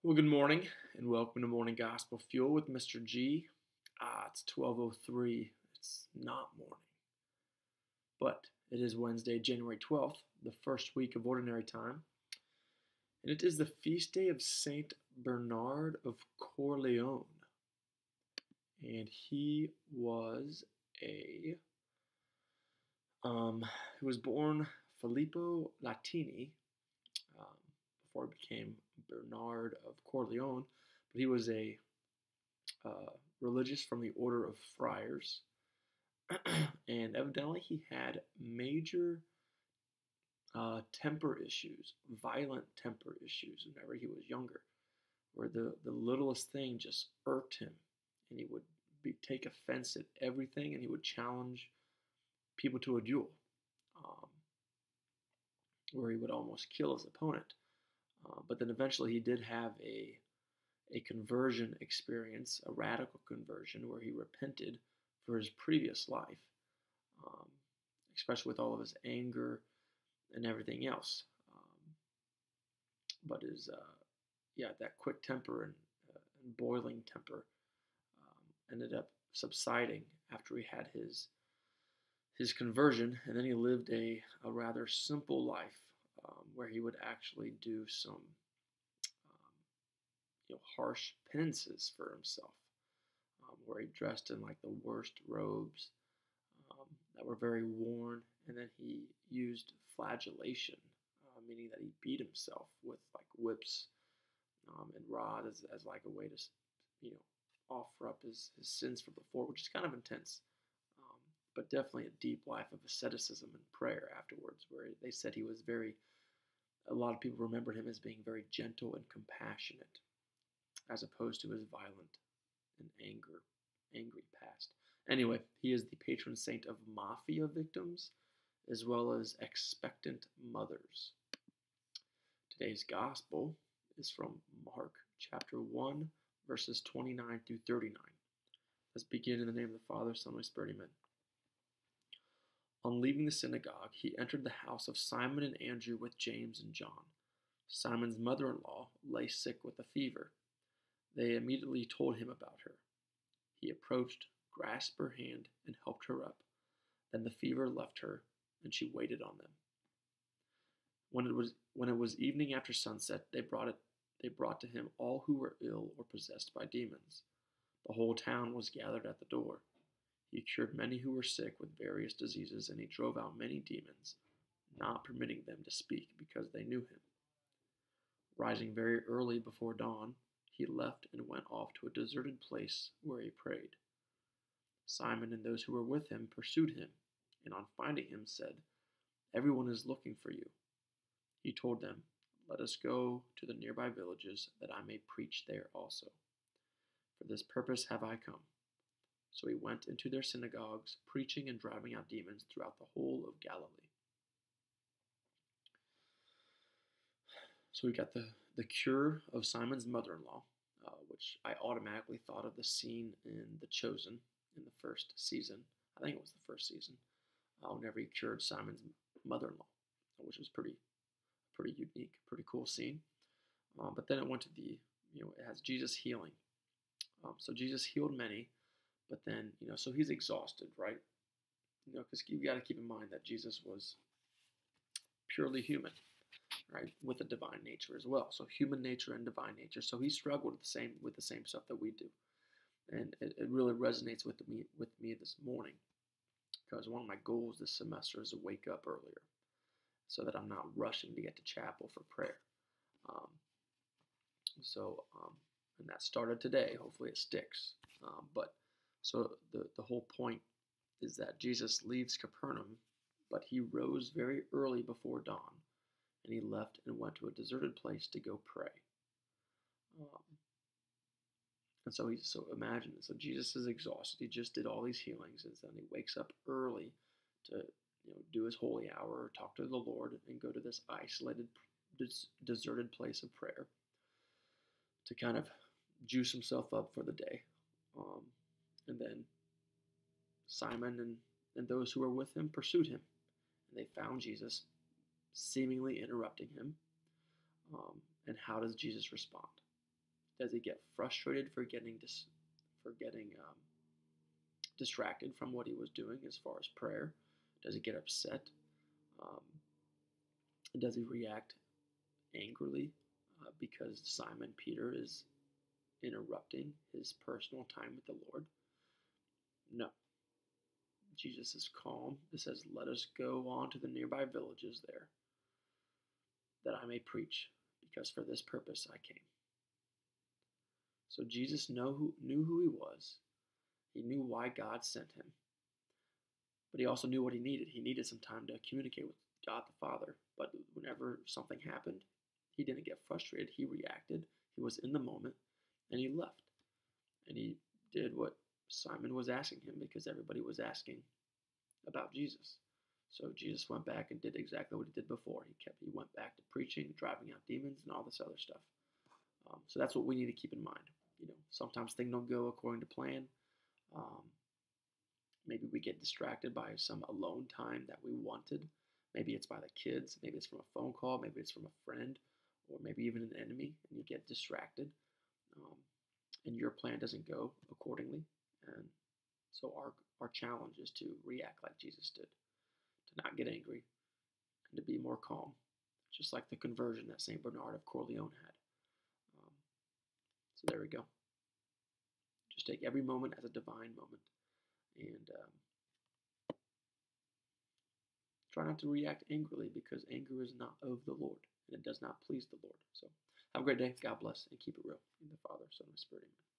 Well, good morning and welcome to Morning Gospel Fuel with Mr. G. It's 12:03. It's not morning, but it is Wednesday, January 12th, the first week of Ordinary Time, and it is the feast day of Saint Bernard of Corleone. And he was born Filippo Latini um, before he became Bernard of Corleone, but he was a religious from the order of friars, and evidently he had major temper issues, violent temper issues whenever he was younger, where the littlest thing just irked him, and he would take offense at everything, and he would challenge people to a duel, um, where he would almost kill his opponent. But then eventually he did have a conversion experience, a radical conversion, where he repented for his previous life, um, especially with all of his anger and everything else. But that quick temper and boiling temper ended up subsiding after he had his conversion, and then he lived a rather simple life, where he would actually do some harsh penances for himself, where he dressed in like the worst robes that were very worn, and then he used flagellation, meaning that he beat himself with like whips and rod as like a way to offer up his sins for before, which is kind of intense, but definitely a deep life of asceticism and prayer afterwards, where they said he was a lot of people remembered him as being very gentle and compassionate, as opposed to his violent and angry past. Anyway, he is the patron saint of mafia victims as well as expectant mothers. Today's gospel is from Mark chapter 1, verses 29 through 39. Let's begin in the name of the Father, Son, and Holy Spirit. Amen. On leaving the synagogue, he entered the house of Simon and Andrew with James and John. Simon's mother-in-law lay sick with a fever. They immediately told him about her. He approached, grasped her hand, and helped her up. Then the fever left her, and she waited on them. When it was evening after sunset, they brought to him all who were ill or possessed by demons. The whole town was gathered at the door. He cured many who were sick with various diseases, and he drove out many demons, not permitting them to speak because they knew him. Rising very early before dawn, he left and went off to a deserted place where he prayed. Simon and those who were with him pursued him, and on finding him said, "Everyone is looking for you." He told them, "Let us go to the nearby villages, that I may preach there also. For this purpose have I come." So he went into their synagogues, preaching and driving out demons throughout the whole of Galilee. So we got the cure of Simon's mother-in-law, which I automatically thought of the scene in The Chosen in the first season. I think it was the first season, whenever he cured Simon's mother-in-law, which was pretty unique, pretty cool scene. But then it went to it has Jesus healing. So Jesus healed many, but then, so he's exhausted, right? Because you got to keep in mind that Jesus was purely human, right, with a divine nature as well. So human nature and divine nature. So he struggled with the same stuff that we do, and it really resonates with me this morning, because one of my goals this semester is to wake up earlier, so that I'm not rushing to get to chapel for prayer. And that started today. Hopefully it sticks. So the whole point is that Jesus leaves Capernaum, but he rose very early before dawn, and he left and went to a deserted place to go pray. And so imagine this. So Jesus is exhausted. He just did all these healings, and then he wakes up early to do his holy hour, talk to the Lord, and go to this isolated, deserted place of prayer to kind of juice himself up for the day. And then Simon and those who were with him pursued him, and they found Jesus, seemingly interrupting him. And how does Jesus respond? Does he get frustrated for getting distracted from what he was doing as far as prayer? Does he get upset? Um, does he react angrily because Simon Peter is interrupting his personal time with the Lord? No. Jesus is calm. It says, "Let us go on to the nearby villages there, that I may preach, because for this purpose I came." So Jesus knew who he was. He knew why God sent him. But he also knew what he needed. He needed some time to communicate with God the Father. But whenever something happened, he didn't get frustrated. He reacted. He was in the moment, and he left. And he did what Simon was asking him, because everybody was asking about Jesus. So Jesus went back and did exactly what he did before. He went back to preaching, driving out demons, and all this other stuff. So that's what we need to keep in mind. Sometimes things don't go according to plan. Maybe we get distracted by some alone time that we wanted. Maybe it's by the kids. Maybe it's from a phone call. Maybe it's from a friend, or maybe even an enemy, and you get distracted, and your plan doesn't go accordingly. And so our challenge is to react like Jesus did, to not get angry, and to be more calm, just like the conversion that St. Bernard of Corleone had. So there we go. Just take every moment as a divine moment, and try not to react angrily, because anger is not of the Lord, and it does not please the Lord. So have a great day. God bless, and keep it real. In the Father, Son, and Spirit. Amen.